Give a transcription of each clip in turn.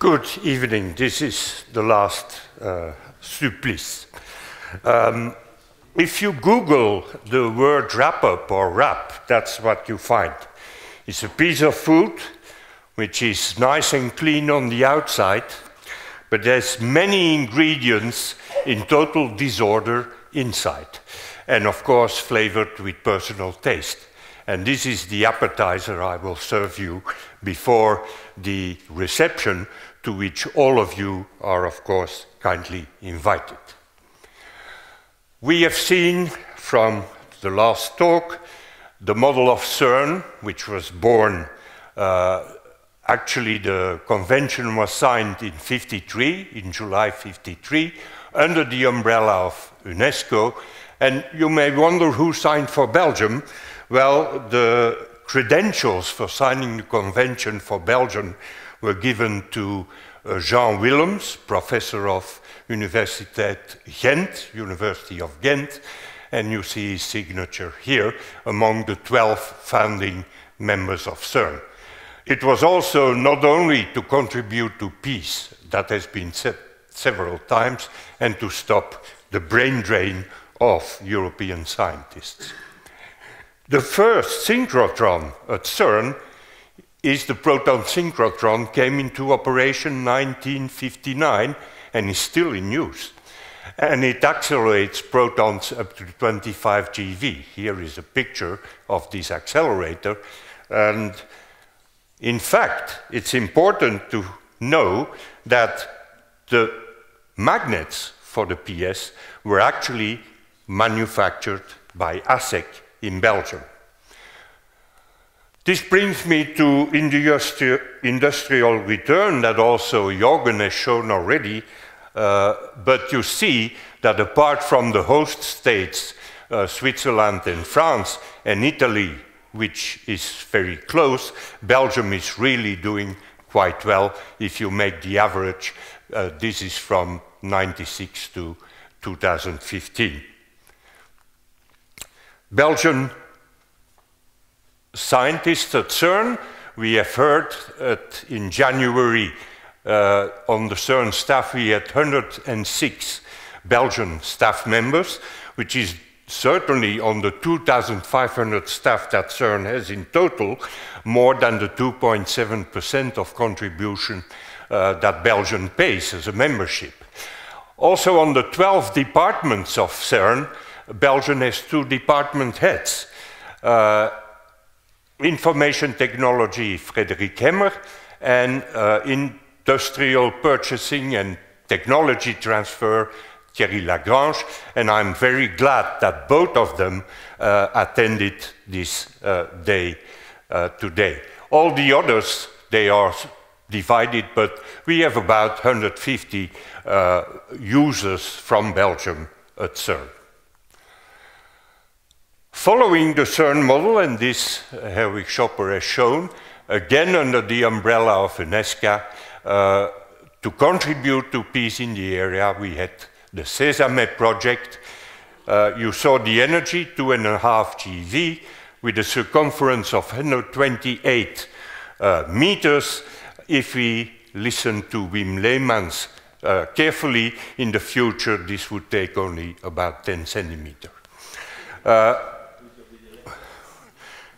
Good evening. This is the last supplice. If you Google the word wrap-up or wrap, that's what you find. It's a piece of food which is nice and clean on the outside, but there's many ingredients in total disorder inside. And of course, flavored with personal taste. And this is the appetizer I will serve you before the reception, to which all of you are, of course, kindly invited. We have seen from the last talk the model of CERN, which was born, actually the convention was signed in '53, in July '53, under the umbrella of UNESCO. And you may wonder who signed for Belgium. Well, the credentials for signing the convention for Belgium were given to Jean Willems, professor of Universiteit Ghent, University of Ghent, and you see his signature here among the 12 founding members of CERN. It was also not only to contribute to peace, that has been said several times, and to stop the brain drain of European scientists. The first synchrotron at CERN is the Proton Synchrotron, came into operation in 1959 and is still in use. And it accelerates protons up to 25 GeV. Here is a picture of this accelerator. And in fact, it's important to know that the magnets for the PS were actually manufactured by ASEC in Belgium. This brings me to industrial return that also Jorgen has shown already, but you see that apart from the host states, Switzerland and France and Italy, which is very close, Belgium is really doing quite well if you make the average. This is from '96 to 2015. Belgian scientists at CERN, we have heard in January on the CERN staff we had 106 Belgian staff members, which is certainly on the 2,500 staff that CERN has in total, more than the 2.7% of contribution that Belgium pays as a membership. Also on the 12 departments of CERN, Belgium has 2 department heads. Information technology, Frédéric Hemmer, and industrial purchasing and technology transfer, Thierry Lagrange, and I'm very glad that both of them attended this day today. All the others, they are divided, but we have about 150 users from Belgium at CERN. Following the CERN model, and this Herwig Schopper has shown, again under the umbrella of UNESCO, to contribute to peace in the area, we had the Sesame project. You saw the energy, 2.5 GeV, with a circumference of 128 meters. If we listen to Wim Leemans carefully, in the future this would take only about 10 centimeters.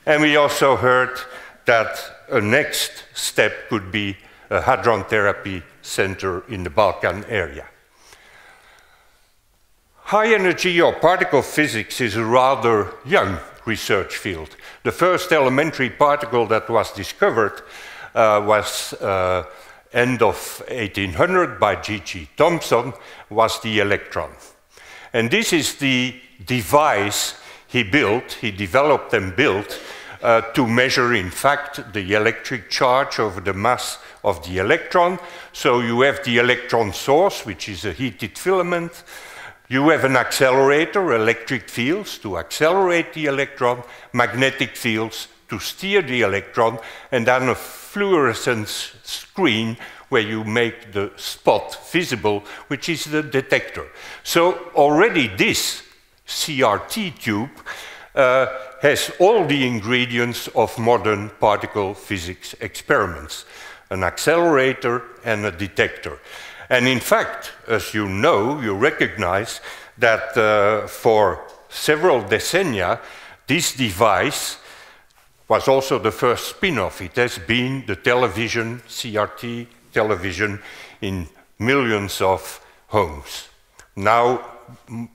And we also heard that a next step could be a Hadron Therapy center in the Balkan area. High energy or particle physics is a rather young research field. The first elementary particle that was discovered was end of 1800 by G.G. Thomson, was the electron. And this is the device he built, he developed and built to measure, in fact, the electric charge over the mass of the electron. So you have the electron source, which is a heated filament. You have an accelerator, electric fields to accelerate the electron, magnetic fields to steer the electron, and then a fluorescence screen where you make the spot visible, which is the detector. So already this CRT tube has all the ingredients of modern particle physics experiments. an accelerator, and a detector. And in fact, as you know, you recognize that for several decennia, this device was also the first spin-off. It has been the television, CRT television, in millions of homes. Now,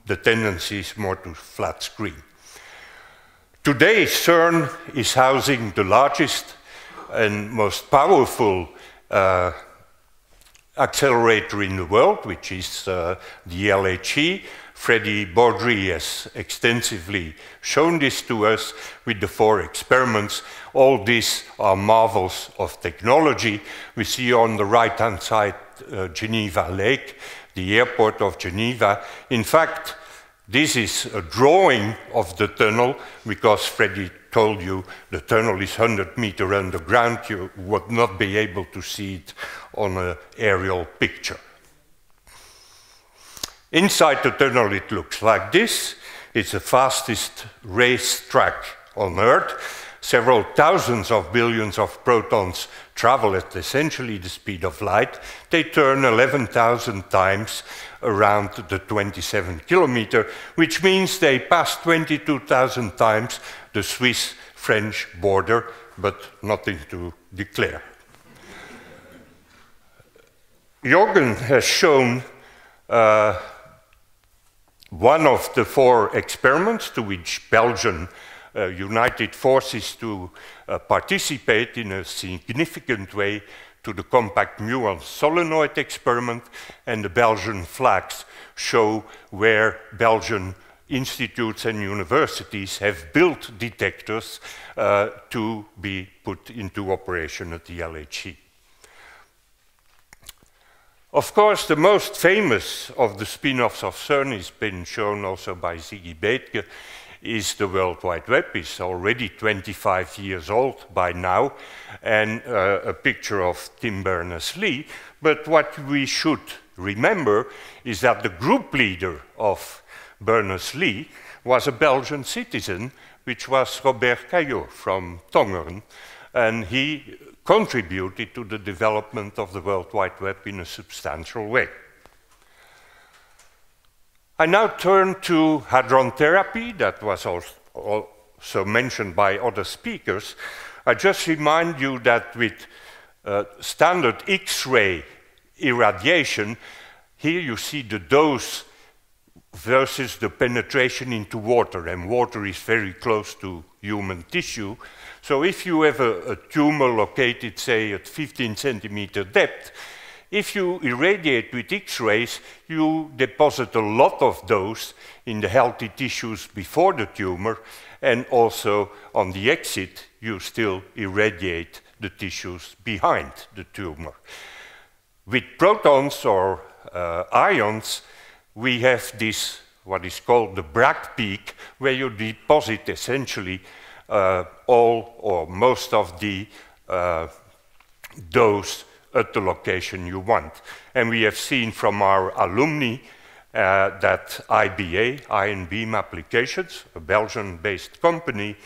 the tendency is more to flat screen. Today, CERN is housing the largest and most powerful accelerator in the world, which is the LHC. Freddie Baudry has extensively shown this to us with the 4 experiments. All these are marvels of technology. We see on the right-hand side Geneva Lake, the airport of Geneva. In fact, this is a drawing of the tunnel, because Freddie told you the tunnel is 100 meters underground. You would not be able to see it on an aerial picture. Inside the tunnel it looks like this. It's the fastest race track on Earth. Several thousands of billions of protons travel at essentially the speed of light. They turn 11,000 times around the 27 kilometer, which means they pass 22,000 times the Swiss-French border, but nothing to declare. Jorgen has shown one of the 4 experiments to which Belgium united forces to participate in a significant way to the compact muon solenoid experiment, and the Belgian flags show where Belgian institutes and universities have built detectors to be put into operation at the LHC. Of course, the most famous of the spin-offs of CERN has been shown also by Ziggy Bethke, is the World Wide Web. It's already 25 years old by now, and a picture of Tim Berners-Lee. But what we should remember is that the group leader of Berners-Lee was a Belgian citizen, which was Robert Caillot from Tongeren, and he contributed to the development of the World Wide Web in a substantial way. I now turn to Hadron Therapy, that was also mentioned by other speakers. I just remind you that with standard X-ray irradiation, here you see the dose versus the penetration into water, and water is very close to human tissue. So if you have a tumor located, say, at 15 centimeter depth, if you irradiate with X-rays, you deposit a lot of those in the healthy tissues before the tumor, and also on the exit, you still irradiate the tissues behind the tumor. With protons or ions, we have this, what is called the Bragg peak, where you deposit essentially all or most of the dose at the location you want. And we have seen from our alumni that IBA, Ion Beam Applications, a Belgian-based company,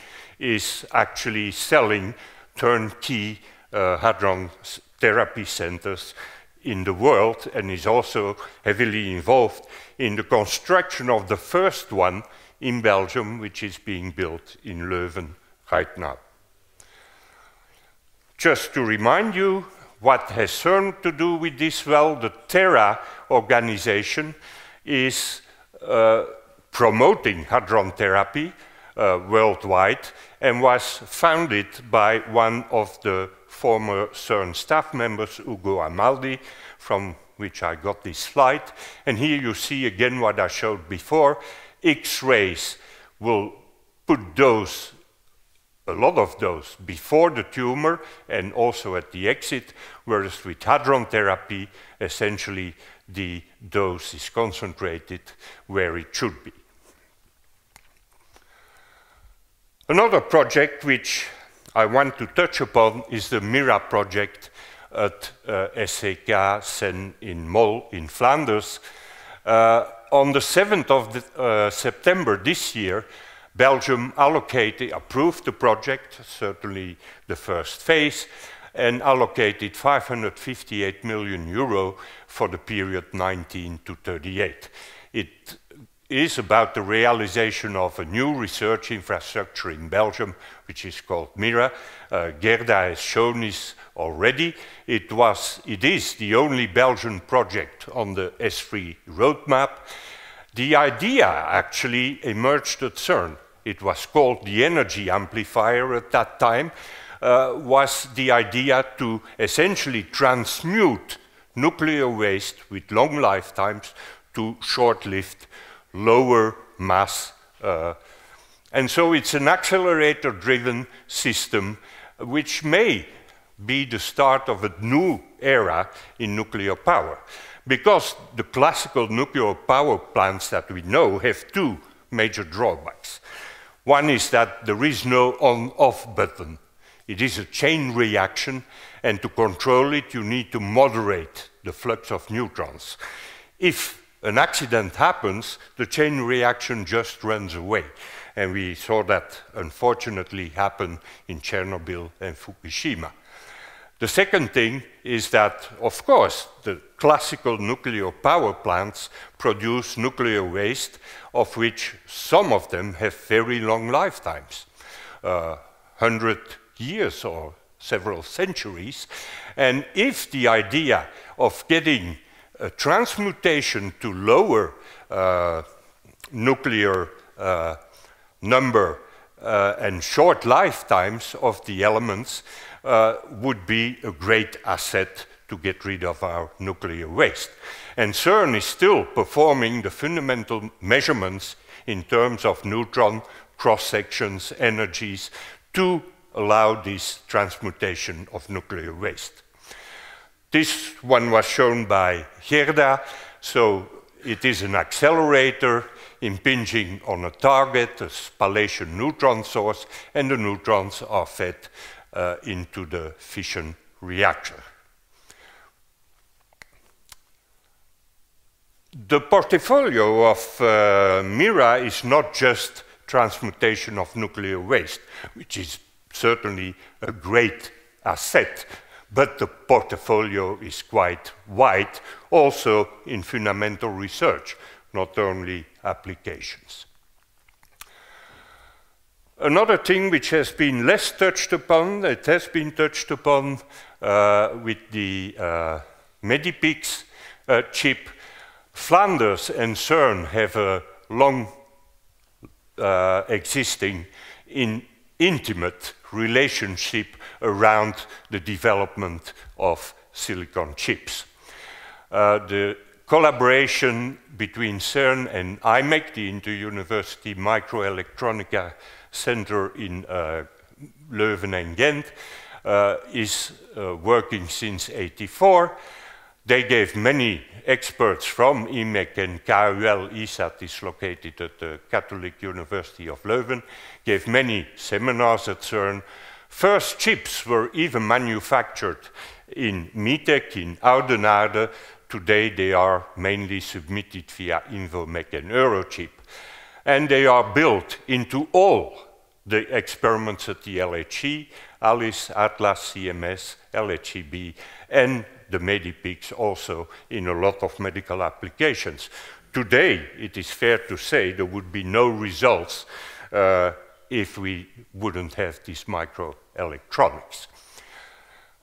is actually selling turnkey hadron therapy centers in the world, and is also heavily involved in the construction of the first one in Belgium, which is being built in Leuven right now. Just to remind you, what has CERN to do with this? Well, the Terra organization is promoting hadron therapy worldwide, and was founded by one of the former CERN staff members, Ugo Amaldi, from which I got this slide. And here you see again what I showed before. X-rays will put those, a lot of those, before the tumor and also at the exit, whereas with hadron therapy, essentially the dose is concentrated where it should be. Another project which I want to touch upon is the MIRA project at SCK Sen in Mol in Flanders. On the 7th of September this year, Belgium approved the project, certainly the first phase, and allocated 558 million euro for the period 19 to 38. It is about the realization of a new research infrastructure in Belgium, which is called MIRA. Gerda has shown this already. It is the only Belgian project on the S3 roadmap. The idea actually emerged at CERN. It was called the energy amplifier at that time, was the idea to essentially transmute nuclear waste with long lifetimes to short-lived, lower mass. And so it's an accelerator-driven system which may be the start of a new era in nuclear power. Because the classical nuclear power plants that we know have two major drawbacks. One is that there is no on-off button. It is a chain reaction, and to control it, you need to moderate the flux of neutrons. If an accident happens, the chain reaction just runs away. And we saw that, unfortunately, happen in Chernobyl and Fukushima. The second thing is that, of course, the classical nuclear power plants produce nuclear waste, of which some of them have very long lifetimes, 100 years or several centuries. And if the idea of getting a transmutation to lower nuclear number and short lifetimes of the elements would be a great asset to get rid of our nuclear waste. And CERN is still performing the fundamental measurements in terms of neutron cross-sections, energies, to allow this transmutation of nuclear waste. This one was shown by Gerda, so it is an accelerator impinging on a target, a spallation neutron source, and the neutrons are fed into the fission reactor. The portfolio of MIRA is not just transmutation of nuclear waste, which is certainly a great asset, but the portfolio is quite wide, also in fundamental research, not only applications. Another thing which has been less touched upon, it has been touched upon with the Medipix chip. Flanders and CERN have a long existing intimate relationship around the development of silicon chips. The collaboration between CERN and IMEC, the Inter-University Microelectronica Center in Leuven and Ghent, is working since '84. They gave many experts from IMEC, and KUL ISAT is located at the Catholic University of Leuven, gave many seminars at CERN. First chips were even manufactured in MITEC, in Oudenaarde. Today they are mainly submitted via Invomec and Eurochip. And they are built into all the experiments at the LHC, ALICE, ATLAS, CMS, LHCb, and the Medipix also in a lot of medical applications. Today, it is fair to say there would be no results if we wouldn't have these microelectronics.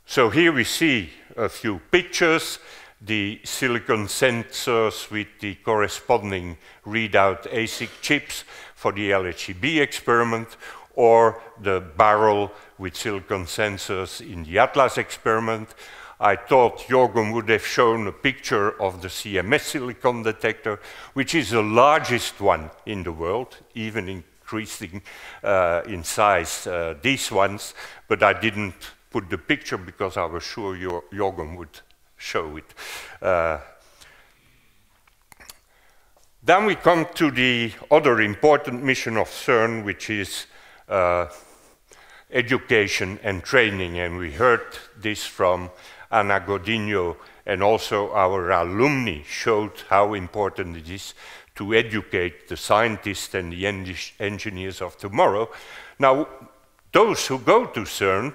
So here we see a few pictures, the silicon sensors with the corresponding readout ASIC chips for the LHCb experiment, or the barrel with silicon sensors in the ATLAS experiment. I thought Jorgen would have shown a picture of the CMS silicon detector, which is the largest one in the world, even increasing in size these ones, but I didn't put the picture because I was sure Jorgen would show it. Then we come to the other important mission of CERN, which is education and training, and we heard this from Ana Godinho, and also our alumni showed how important it is to educate the scientists and the engineers of tomorrow. Now, those who go to CERN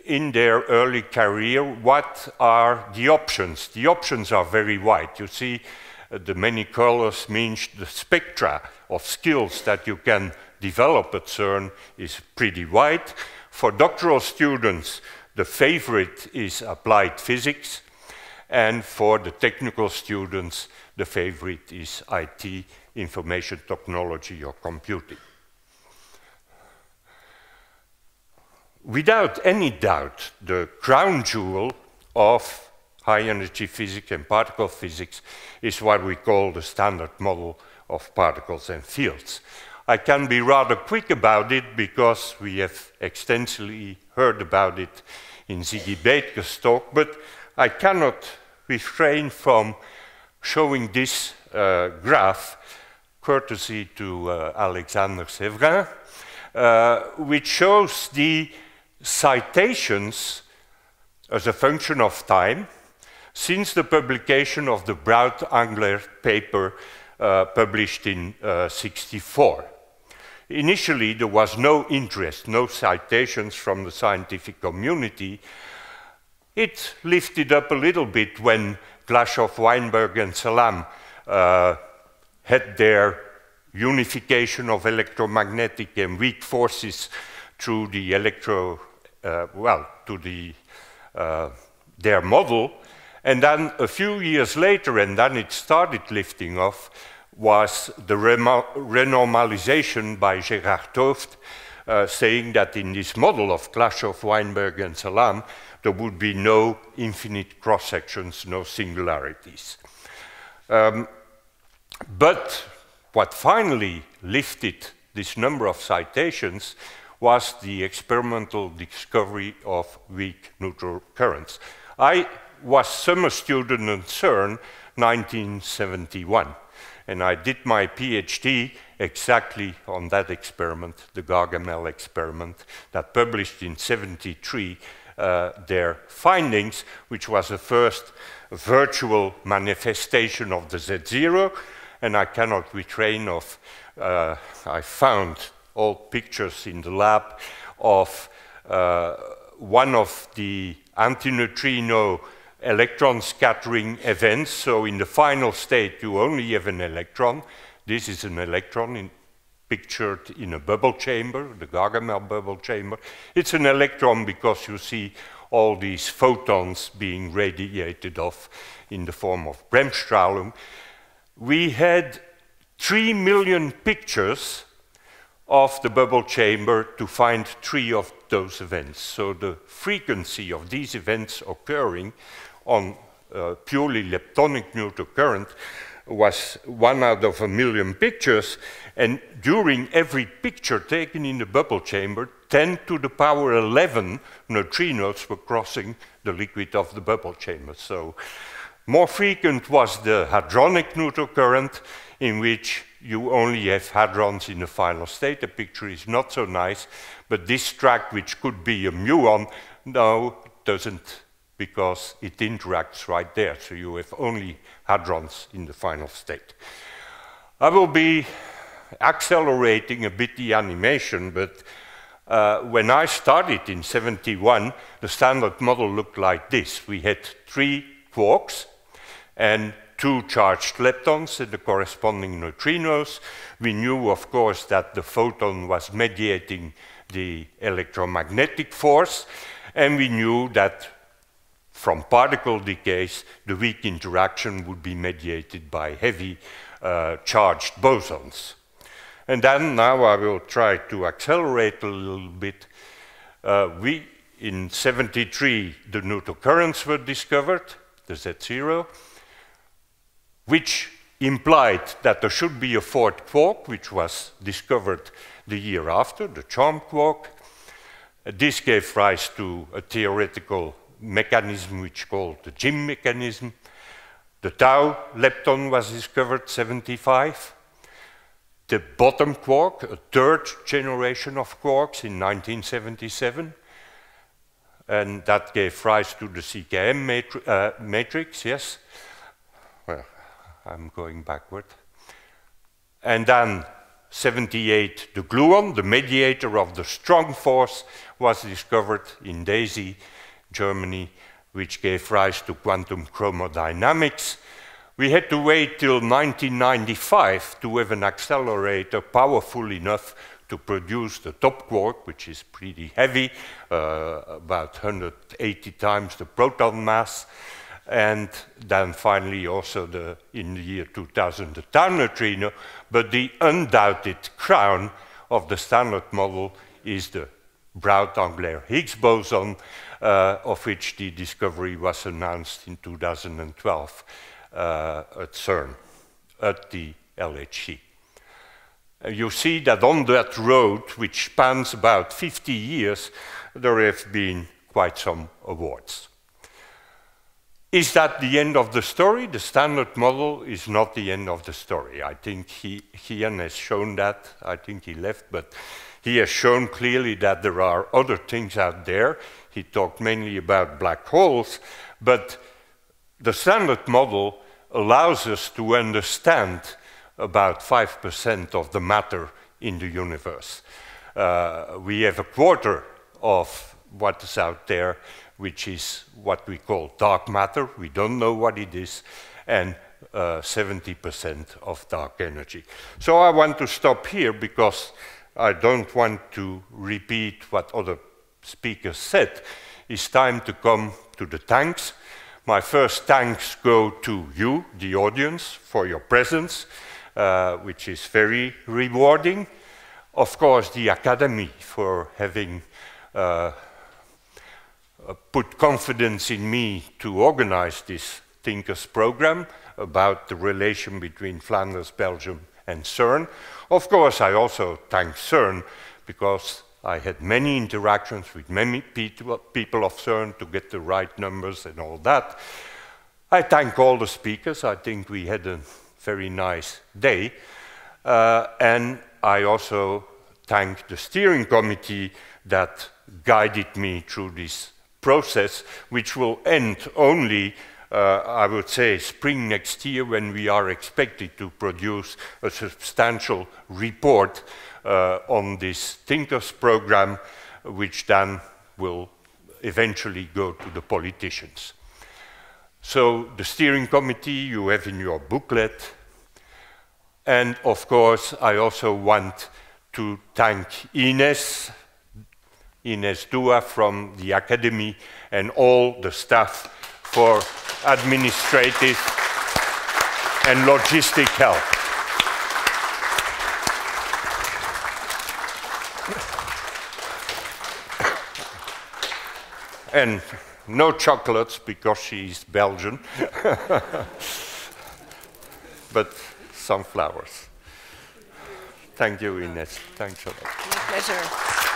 in their early career, what are the options? The options are very wide. You see, the many colors means the spectra of skills that you can develop at CERN is pretty wide. For doctoral students, the favorite is applied physics, and for the technical students, the favorite is IT, information technology or computing. Without any doubt, the crown jewel of high-energy physics and particle physics is what we call the standard model of particles and fields. I can be rather quick about it because we have extensively heard about it in Ziggy Bateke's talk, but I cannot refrain from showing this graph, courtesy to Alexander Séverin, which shows the citations as a function of time since the publication of the Brout-Angler paper published in '64. Initially, there was no interest, no citations from the scientific community. It lifted up a little bit when Glashow, Weinberg, and Salam had their unification of electromagnetic and weak forces through the their model. And then a few years later, and then it started lifting off, was the renormalization by Gerard Hooft, saying that in this model of Glashow, Weinberg, and Salam, there would be no infinite cross-sections, no singularities. But what finally lifted this number of citations was the experimental discovery of weak neutral currents. I was summer student at CERN 1971, and I did my PhD exactly on that experiment, the Gargamel experiment, that published in '73 their findings, which was the first virtual manifestation of the Z0, and I cannot refrain of, I found old pictures in the lab of one of the antineutrino electron scattering events. So in the final state, you only have an electron. This is an electron pictured in a bubble chamber, the Gargamel bubble chamber. It's an electron because you see all these photons being radiated off in the form of Bremsstrahlung. We had 3 million pictures of the bubble chamber to find 3 of those events. So the frequency of these events occurring on purely leptonic neutral current was 1 out of 1 million pictures, and during every picture taken in the bubble chamber, 10 to the power 11 neutrinos were crossing the liquid of the bubble chamber. So more frequent was the hadronic neutral current, in which you only have hadrons in the final state. The picture is not so nice, but this track, which could be a muon, no, doesn't, because it interacts right there. So you have only hadrons in the final state. I will be accelerating a bit the animation, but when I started in '71, the standard model looked like this. We had 3 quarks and 2 charged leptons and the corresponding neutrinos. We knew, of course, that the photon was mediating the electromagnetic force, and we knew that from particle decays, the weak interaction would be mediated by heavy charged bosons. And then now I will try to accelerate a little bit. In '73, the neutral currents were discovered, the Z0, which implied that there should be a 4th quark, which was discovered the year after, the charm quark. This gave rise to a theoretical mechanism which called the Jim mechanism. The tau lepton was discovered '75. The bottom quark, a 3rd generation of quarks in 1977. And that gave rise to the CKM matrix, yes. Well, I'm going backward. And then 78, the gluon, the mediator of the strong force, was discovered in Daisy, Germany, which gave rise to quantum chromodynamics. We had to wait till 1995 to have an accelerator powerful enough to produce the top quark, which is pretty heavy, about 180 times the proton mass. And then finally also in the year 2000, the tau neutrino. But the undoubted crown of the standard model is the Brout-Anglaire Higgs boson, of which the discovery was announced in 2012 at CERN, at the LHC. You see that on that road, which spans about 50 years, there have been quite some awards. Is that the end of the story? The standard model is not the end of the story. I think Ian has shown that. I think he left, but he has shown clearly that there are other things out there. He talked mainly about black holes, but the standard model allows us to understand about 5% of the matter in the universe. We have a quarter of what is out there, which is what we call dark matter. We don't know what it is, and 70% of dark energy. So I want to stop here because I don't want to repeat what other speakers said. It's time to come to the thanks. My first thanks go to you, the audience, for your presence, which is very rewarding. Of course, the Academy for having put confidence in me to organize this Thinkers program about the relation between Flanders, Belgium, and CERN. Of course, I also thank CERN because I had many interactions with many people of CERN to get the right numbers and all that. I thank all the speakers. I think we had a very nice day. And I also thank the steering committee that guided me through this process, which will end only, I would say, spring next year, when we are expected to produce a substantial report on this Thinkers program, which then will eventually go to the politicians. So the steering committee you have in your booklet. And of course, I also want to thank Ines Dua from the Academy and all the staff for administrative and logistic help. And no chocolates because she's Belgian, but some flowers. Thank you, Ines. Thanks a lot. My pleasure.